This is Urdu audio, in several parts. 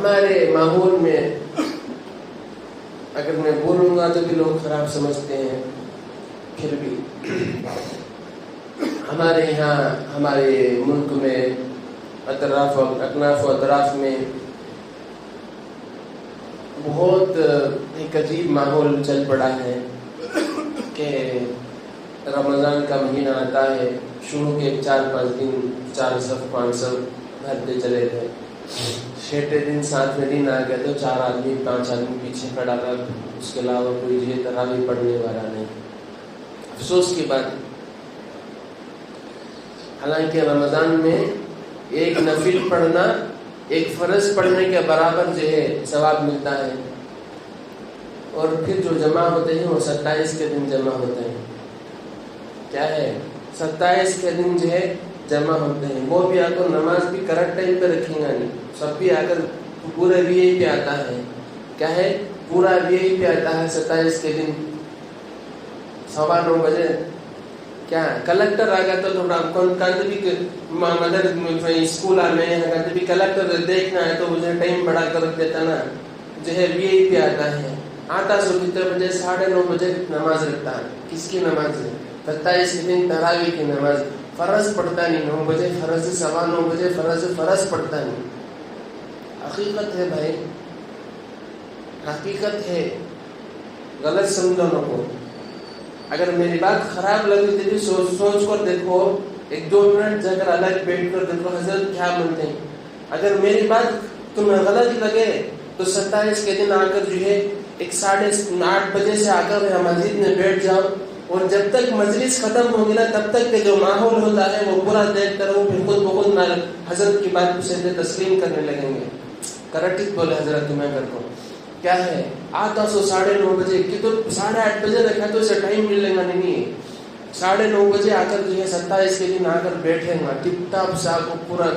ہمارے ماحول میں اگر میں بولوں گا تو بھی لوگ خراب سمجھتے ہیں، پھر بھی ہمارے یہاں ہمارے ملک میں اطراف و اطراف میں بہت ایک عجیب ماحول چل پڑا ہے کہ رمضان کا مہینہ آتا ہے، شروع کے 4-5 دن 4 صف 5 صف بھرتے چلے گئے، چھٹے دن 7ویں دن آ گئے تو 4 آدمی 5 آدمی پیچھے کھڑا کر، اس کے علاوہ کوئی یہ تراویح پڑھنے والا نہیں۔ افسوس کی بات، حالانکہ رمضان میں ایک نفل پڑھنا ایک فرض پڑھنے کے برابر جو ہے ثواب ملتا ہے، اور پھر جو جمع ہوتے ہیں وہ 27 کے دن جمع ہوتے ہیں۔ کیا ہے 27 کے دن جو ہے جمع ہوتے ہیں، وہ بھی آ کر نماز بھی کریکٹ ٹائم پہ رکھیں گا نہیں، سب بھی آ کر پورا وی آئی پہ آتا ہے۔ کیا ہے پورا وی آئی پہ آتا ہے 27 کے دن 9:15 بجے۔ کیا کلیکٹر آ گیا تو تھوڑا بھی مدر اسکول آنے ہیں، بھی کلیکٹر دیکھنا ہے تو مجھے ٹائم بڑا کر دیتا نا، جو ہے وی آئی پہ آتا ہے، آتا سو کتنے بجے 9:30 بجے نماز رکھتا ہے۔ کس کی نماز ہے؟ 27 کے دن تراویح کی نماز، فرض پڑھتا نہیں، 9 بجے فرض، 9:15 بجے فرض پڑھتا نہیں۔ حقیقت ہے بھائی، حقیقت ہے، غلط سمجھو نہ کو۔ اگر میری بات خراب لگی تو بھی سوچ کر دیکھو، 1-2 منٹ اگر الگ بیٹھ کر دیکھو حضرت کیا بنتے ہیں۔ اگر میری بات تمہیں غلط لگے تو 27 کے دن آ کر جو ہے 8:30 بجے سے آ کر مسجد میں بیٹھ جاؤ، اور جب تک مجلس ختم ہوگی نا تب تک کے جو ماحول ہوتا ہے وہ پورا دیکھ کر وہ پھر خود بخود حضرت کی بات کو سیدھے تسلیم کرنے لگیں گے۔ کریکٹ بولے حضرت تمہیں گھر کو کیا ہے، آتا سو 9:30 بجے کی تو 8:30 بجے رکھا تو اسے ٹائم ملے گا نہیں، 9:30 بجے آ کر جو ہے 27 کے دن آ کر بیٹھے گا، ٹپ ٹاپ سے کو پورا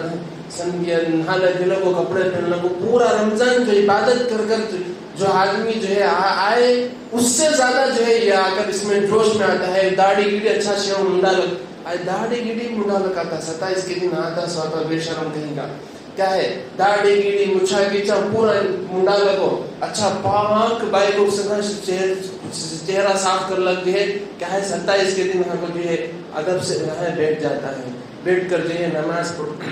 نہانا دھلے کو کپڑے پہننے کو پورا رمضان جو عبادت کر کر جو آدمی جو ہے آئے اس سے زیادہ جو ہے یہ آ کر اس میں جوش میں آتا ہے۔ داڑھی گیڑی اچھا سے منڈا لگ داڑھی گیڑی منڈا لگاتا 27 کے دن آتا سواتا بے شرم کہیں کا۔ کیا ہے داڑھی گیڑی مچھا گیچا پورا منڈا لگو، اچھا پاک بائی کو چہرہ صاف کر لگ ہے۔ کیا ہے 27 کے دن یہاں کو جو ہے ادب سے بیٹھ جاتا ہے، بیٹھ کر جو ہے نماز پڑھ،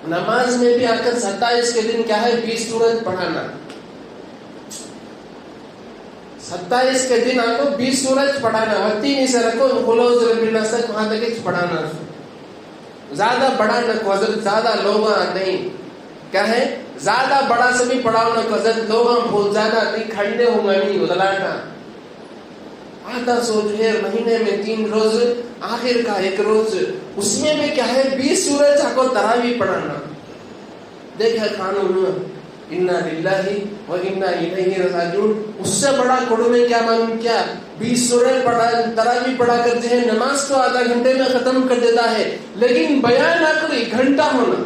نماز میں بھی آ کر 27 کے دن کیا ہے 20 سورت پڑھانا، 27 کے دن آپ کو 20 سورج پڑھانا، وقتی نہیں سے رکھو خلوص ربنا تک وہاں تک پڑھانا، زیادہ بڑا نہ کو حضرت، زیادہ لوگ نہیں، کیا ہے زیادہ بڑا سے بھی پڑھاؤ نہ کو حضرت، لوگ بہت زیادہ نہیں کھڑنے ہوں گا نہیں ادلاٹا آتا سو جو ہے مہینے میں 3 روز، آخر کا 1 روز، اس میں بھی کیا ہے 20 سورج آپ کو تراویح پڑھانا۔ دیکھا قانون انا للہ و انا الیہ راجعون، اس سے بڑا کڑو میں کیا معلوم کیا 20 سورہ پڑھا تراویح پڑھا کر جو ہے نماز تو آدھا گھنٹے میں ختم کر دیتا ہے، لیکن بیان نہ کر 1 گھنٹہ ہونا،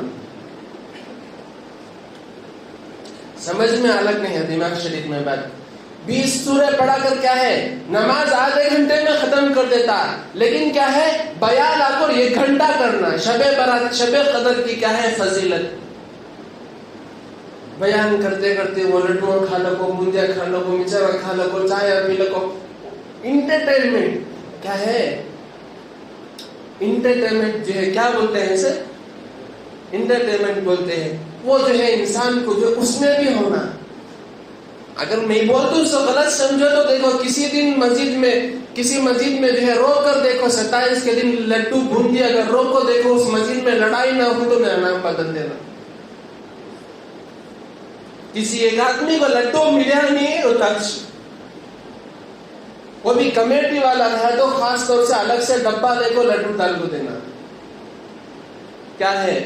سمجھ میں الگ نہیں ہے دماغ شریف میں بات۔ 20 سورہ پڑھا کر کیا ہے نماز آدھے گھنٹے میں ختم کر دیتا، لیکن کیا ہے بیان آ کر 1 گھنٹہ کرنا، شب برات شب قدر کی کیا ہے فضیلت، بیان کرتے کرتے وہ لڈو کھا لو، بندیا کھا لو، مچھر کھا لو، چائے پی لو، انٹرٹینمنٹ کیا ہے، انٹرٹینمنٹ جو ہے کیا بولتے ہیں اسے، انٹرٹینمنٹ بولتے ہیں، وہ جو ہے انسان کو جو اس میں بھی ہونا۔ اگر میں بولتا ہوں تو غلط سمجھو تو دیکھو کسی دن کسی مسجد میں جو ہے رو کر دیکھو 27 کے دن لڈو بھوندی اگر رو کو دیکھو اس مسجد میں لڑائی نہ ہو تو میرا نام بدل دینا۔ کسی ایک آدمی کو لڈو ملیا نہیں وہ بھی کمیٹی والا رہا تو خاص طور سے الگ سے ڈبہ دے کو لڈو ڈال کو دینا۔ کیا ہے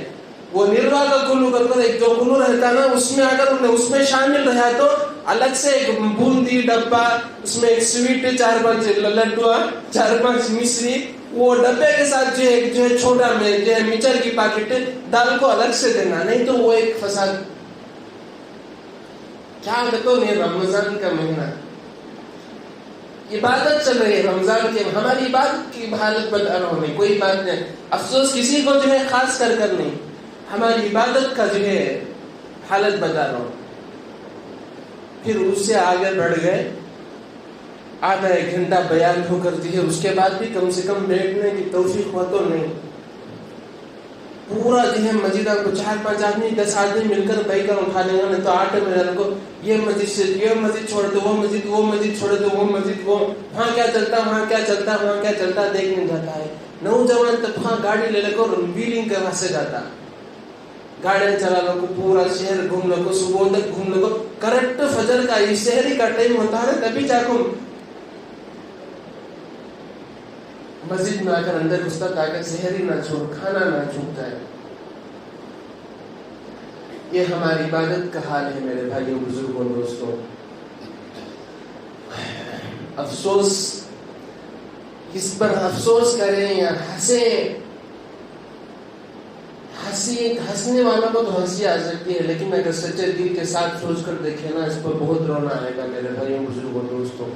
وہ نروا کا کلو کر ایک جو کلو رہتا نا اس میں اگر اس میں شامل رہا تو الگ سے ایک بوندی ڈبہ، اس میں ایک سویٹ 4-5 لڈو 4-5 مشری، وہ ڈبے کے ساتھ جو ہے چھوٹا میں جو ہے مچر کی پیکٹ ڈال کو الگ سے دینا، نہیں تو وہ ایک فساد۔ کیا بتو نہیں رمضان کا مہینہ عبادت چل رہی ہے، رمضان کے ہماری عبادت کی حالت بدل رہا ہے، کوئی بات نہیں، افسوس کسی کو جو ہے خاص کر نہیں، ہماری عبادت کا جو ہے حالت بتا رہا ہوں. پھر اس سے آگے بڑھ گئے, آدھا ایک گھنٹہ بیان ہو کر دی ہے, اس کے بعد بھی کم سے کم بیٹھنے کی توفیق ہو تو نہیں. پورا جو ہے مسجد کو 4-5 آدمی 10 آدمی مل کر بیٹھ کر اٹھا لیں گے, نہیں تو 8 مہینوں کو یہ مسجد سے یہ مسجد چھوڑ دو, وہ مسجد چھوڑ دو, وہ مسجد, وہ وہاں کیا چلتا دیکھنے جاتا ہے. نوجوان تب وہاں گاڑی لے لے کر ویلنگ کے واسطے جاتا, گاڑیاں چلا لو کو, پورا شہر گھوم لو کو, صبح تک گھوم لو کو, کریکٹ فجر کا یہ شہری کا ٹائم ہوتا ہے تبھی جا کر مسجد میں آ کر اندر گھستا تاکہ شہری نہ چھوڑ, کھانا نہ چھوٹ جائے. یہ ہماری عبادت کا حال ہے میرے بھائیوں, بزرگوں, دوستوں. افسوس, اس پر افسوس کریں یا ہنسیں, ہنسنے والوں کو تو ہنسی آ سکتی ہے, لیکن اگر سچے دل کے ساتھ سوچ کر دیکھیں نا, اس پر بہت رونا آئے گا میرے بھائیوں, بزرگوں, دوستوں.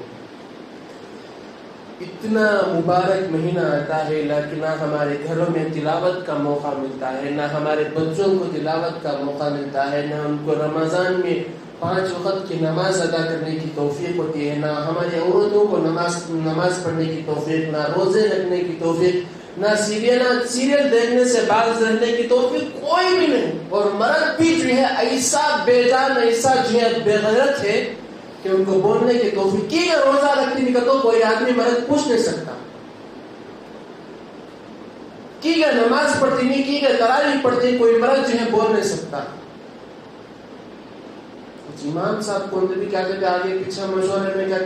اتنا مبارک مہینہ آتا ہے لیکن نہ ہمارے گھروں میں تلاوت کا موقع ملتا ہے, نہ ہمارے بچوں کو تلاوت کا موقع ملتا ہے, نہ ان کو رمضان میں 5 وقت کی نماز ادا کرنے کی توفیق ہوتی ہے, نہ ہماری عورتوں کو نماز پڑھنے کی توفیق, نہ روزے رکھنے کی توفیق, نہ سیریل دیکھنے سے باز رہنے کی توفیق کوئی بھی نہیں. اور مرد بھی جو ہے ایسا بے جان, ایسا جو ہے بے غیرت ہے کہ ان کو بولنے کی توفیق کی کہ روزہ رکھتی نہیں تو کوئی آدمی مرد پوچھ نہیں سکتا, کی کہ نماز پڑھتی نہیں, کی کہ تراویح پڑھتی, کوئی مرد جو ہے بول نہیں سکتا. امام صاحب کو بھی کیا کہتے آگے پیچھے مشورے میں کیا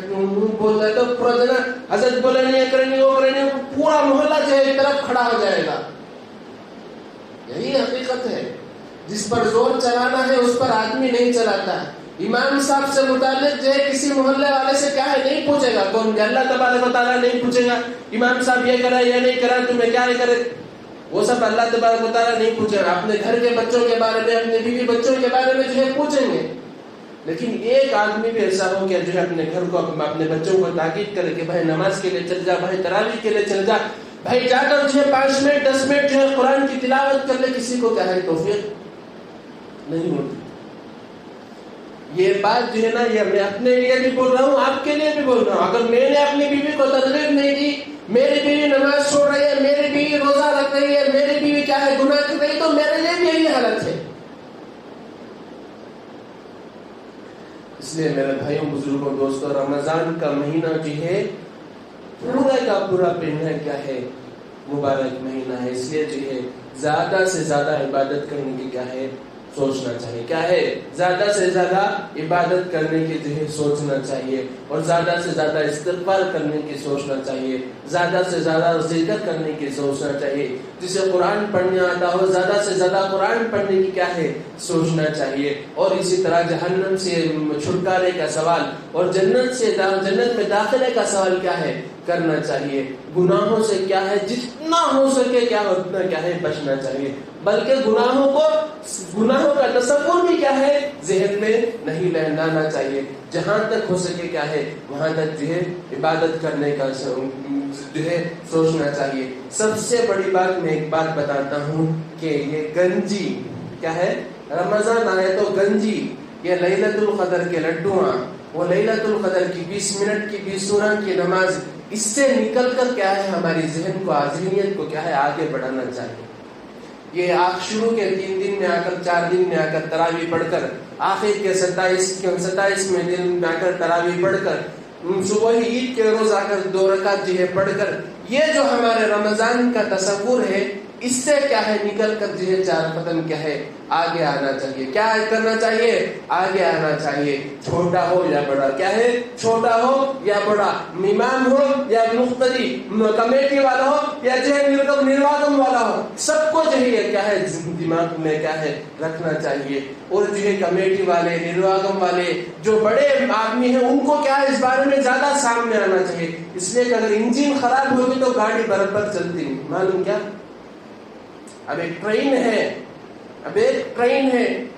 بولتا ہے تو پورا جو ہے حضرت بولے نہیں کریں وہ کریں, پورا محلہ جو ہے ایک طرف کھڑا ہو جائے گا. یہی حقیقت ہے, جس پر زور چلانا ہے اس پر آدمی نہیں چلاتا. امام صاحب سے متعلق جو ہے کسی محلے والے سے کیا ہے نہیں پوچھے گا, کون اللہ تبارک و تعالیٰ نہیں پوچھے گا امام صاحب یہ کرا یا نہیں کرا, تمہیں کیا نہیں کرے, وہ سب اللہ تبارک و تعالیٰ نہیں پوچھے گا. اپنے گھر کے بچوں کے بارے میں, اپنے بیوی بچوں کے بارے میں جو ہے پوچھیں گے. لیکن ایک آدمی بھی ایسا ہو کہ جو ہے اپنے گھر کو, اپنے بچوں کو تاکید کرے کہ بھائی نماز کے لیے چل جا, بھائی تراویح کے لیے چل جا, بھائی جا کر جو ہے 5 منٹ 10 منٹ جو ہے قرآن کی تلاوت کر لے, کسی کو کیا ہے توفیق نہیں ہوتی. یہ بات جو ہے نا, یہ میں اپنے لیے بھی بول رہا ہوں, آپ کے لیے بھی بول رہا ہوں. اگر میں نے اپنی بیوی کو ترغیب نہیں دی, میری بیوی نماز چھوڑ رہی ہے, میری بیوی روزہ رکھ رہی ہے, میری بیوی کیا ہے گناہ کر رہی ہے, تو میرے لیے بھی یہی حالت ہے. اس لیے میرے بھائیوں, بزرگوں, دوستوں, رمضان کا مہینہ جو ہے پورا کا پورا مہینہ کیا ہے مبارک مہینہ ہے. اس لیے جو ہے زیادہ سے زیادہ عبادت کرنے کی کیا ہے سوچنا چاہیے, کیا ہے زیادہ سے زیادہ عبادت کرنے کی جو ہے سوچنا چاہیے, اور زیادہ سے زیادہ استغفار کرنے کی سوچنا چاہیے, زیادہ سے زیادہ ذکر کرنے کی سوچنا چاہیے. جسے قرآن پڑھنے آتا ہو زیادہ سے زیادہ قرآن پڑھنے کی کیا ہے سوچنا چاہیے. اور اسی طرح جہنم سے چھٹکارے کا سوال اور جنت میں داخلے کا سوال کیا ہے کرنا چاہیے. گناہوں سے کیا ہے جتنا ہو سکے کیا اتنا کیا ہے بچنا چاہیے, بلکہ گناہوں کا تصور بھی کیا ہے ذہن میں نہیں لانا چاہیے. جہاں تک ہو سکے کیا ہے وہاں تک جو ہے عبادت کرنے کا جو ہے سوچنا چاہیے. سب سے بڑی بات میں ایک بات بتاتا ہوں کہ یہ گنجی کیا ہے, رمضان آئے تو گنجی, یہ لیلۃ القدر کے لڈواں, وہ لیلۃ القدر کی 20 منٹ کی 20 سورہ کی نماز, اس سے نکل کر کیا ہے ہماری ذہن کو, ذہنیت کو کیا ہے آگے بڑھانا چاہیے. یہ شروع کے 3 دن میں آ کر 4 دن میں آ کر تراویح پڑھ کر, آخر کے 27 میں دن میں آ کر تراویح پڑھ کر, صبح ہی عید کے روز آ کر 2 رکعت جو ہے پڑھ کر, یہ جو ہمارے رمضان کا تصور ہے اس سے کیا ہے نکل کر جو ہے 4 قدم کیا ہے آگے آنا چاہیے. کیا کرنا چاہیے آگے آنا چاہیے, چھوٹا ہو یا بڑا, کیا ہے چھوٹا ہو یا بڑا, امام ہو یا مقتدی, کمیٹی والا ہو یا جو ہے نرواگم والا ہو, سب کو جو ہے کیا ہے دماغ میں کیا ہے رکھنا چاہیے. اور جو ہے کمیٹی والے, نرواگم والے, جو بڑے آدمی ہیں ان کو کیا ہے اس بارے میں زیادہ سامنے آنا چاہیے. اس لیے کہ اگر انجن خراب ہوگی تو گاڑی برابر چلتی نہیں. معلوم کیا, اب ایک ٹرین ہے,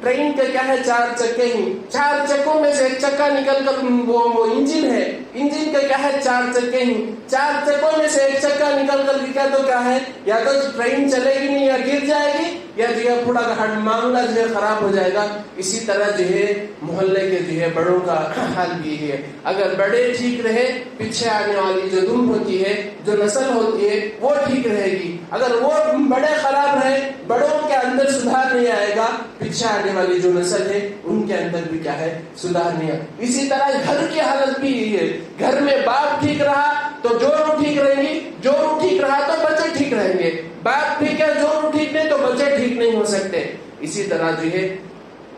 ٹرین کے کیا ہے 4 چکے ہی, 4 چکوں میں سے ایک چکا نکل کر وہ انجن ہے, انجن کے کیا ہے 4 چکے ہی, 4 چکوں میں سے ایک چکا نکل کر کیا تو کیا ہے یا تو ٹرین چلے گی نہیں یا گر جائے گی, یا جو ہے پورا معاملہ جو ہے خراب ہو جائے گا. اسی طرح جو ہے محلے کے جو ہے بڑوں کا حال بھی ہے. اگر بڑے ٹھیک رہے پیچھے آنے والی جو دم ہوتی ہے جو نسل ہوتی ہے وہ ٹھیک رہے گی. اگر وہ بڑے خراب رہے بڑوں کے اندر سدھار نہیں آئے گا پیچھے آنے والی جو نسل ہے ان کے اندر بھی کیا ہے سدھار نہیں آئے. اسی طرح گھر کی حالت بھی یہی ہے. گھر میں باپ ٹھیک رہا تو جوڑوں ٹھیک رہیں گی, جوڑوں ٹھیک رہا تو بچے ٹھیک رہیں گے. باپ ٹھیک ہے جوڑوں ٹھیک نہیں تو بچے ٹھیک نہیں ہو سکتے. اسی طرح جو ہے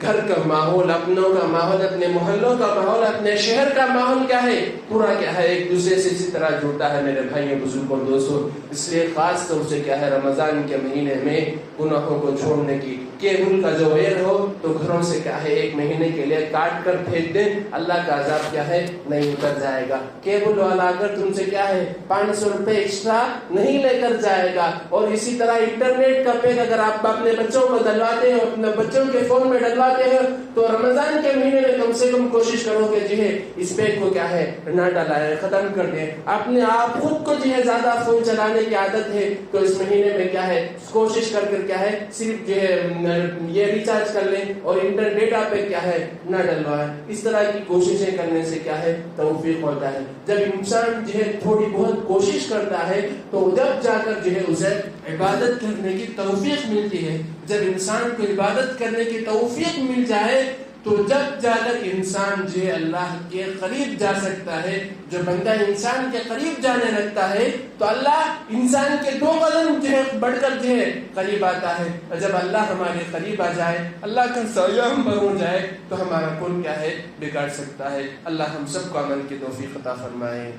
گھر کا ماحول, اپنوں کا ماحول, اپنے محلوں کا ماحول, اپنے شہر کا ماحول کیا ہے پورا کیا ہے ایک دوسرے سے اسی طرح جڑتا ہے میرے بھائیوں بزرگوں دوستوں. اس لیے خاص طور سے کیا ہے رمضان کے مہینے میں گناہوں کو چھوڑنے کی کیبل کا جو ویر ہو تو گھروں سے کیا ہے ایک مہینے کے لیے کاٹ کر پھینک دیں, اللہ کا عذاب کیا ہے نہیں اتر جائے گا. کیبل والا اگر تم سے کیا ہے 500 روپے ایکسٹرا نہیں لے کر جائے گا. اور اسی طرح انٹرنیٹ کا پیک اگر آپ اپنے بچوں کو ڈلواتے ہیں اپنے بچوں کے فون میں ڈلواتے ہیں تو رمضان کے مہینے میں کم سے کم کوشش کرو کہ جو ہے اس پیک کو کیا ہے نہ ڈلائے, ختم کر دیں. اپنے آپ خود کو جو ہے زیادہ فون چلانے کی عادت ہے تو اس مہینے میں کیا ہے کوشش کر کیا ہے صرف جو ہے یہ ریچارج کر لیں اور انٹرنیٹ پہ کیا ہے نہ ڈلوائیں. اس طرح کی کوششیں کرنے سے کیا ہے توفیق ہوتا ہے. جب انسان جو ہے تھوڑی بہت کوشش کرتا ہے تو جب جا کر جو ہے اسے عبادت کرنے کی توفیق ملتی ہے. جب انسان کو عبادت کرنے کی توفیق مل جائے تو جب جا کر انسان جو ہے اللہ کے قریب جا سکتا ہے. جو بندہ انسان کے قریب جانے لگتا ہے تو اللہ انسان کے 2 قدم جو ہے بڑھ کر جو ہے قریب آتا ہے. اور جب اللہ ہمارے قریب آ جائے, اللہ کا سایہ ہم پر ہو جائے تو ہمارا کون کیا ہے بگاڑ سکتا ہے. اللہ ہم سب کو عمل کی توفیق عطا فرمائے.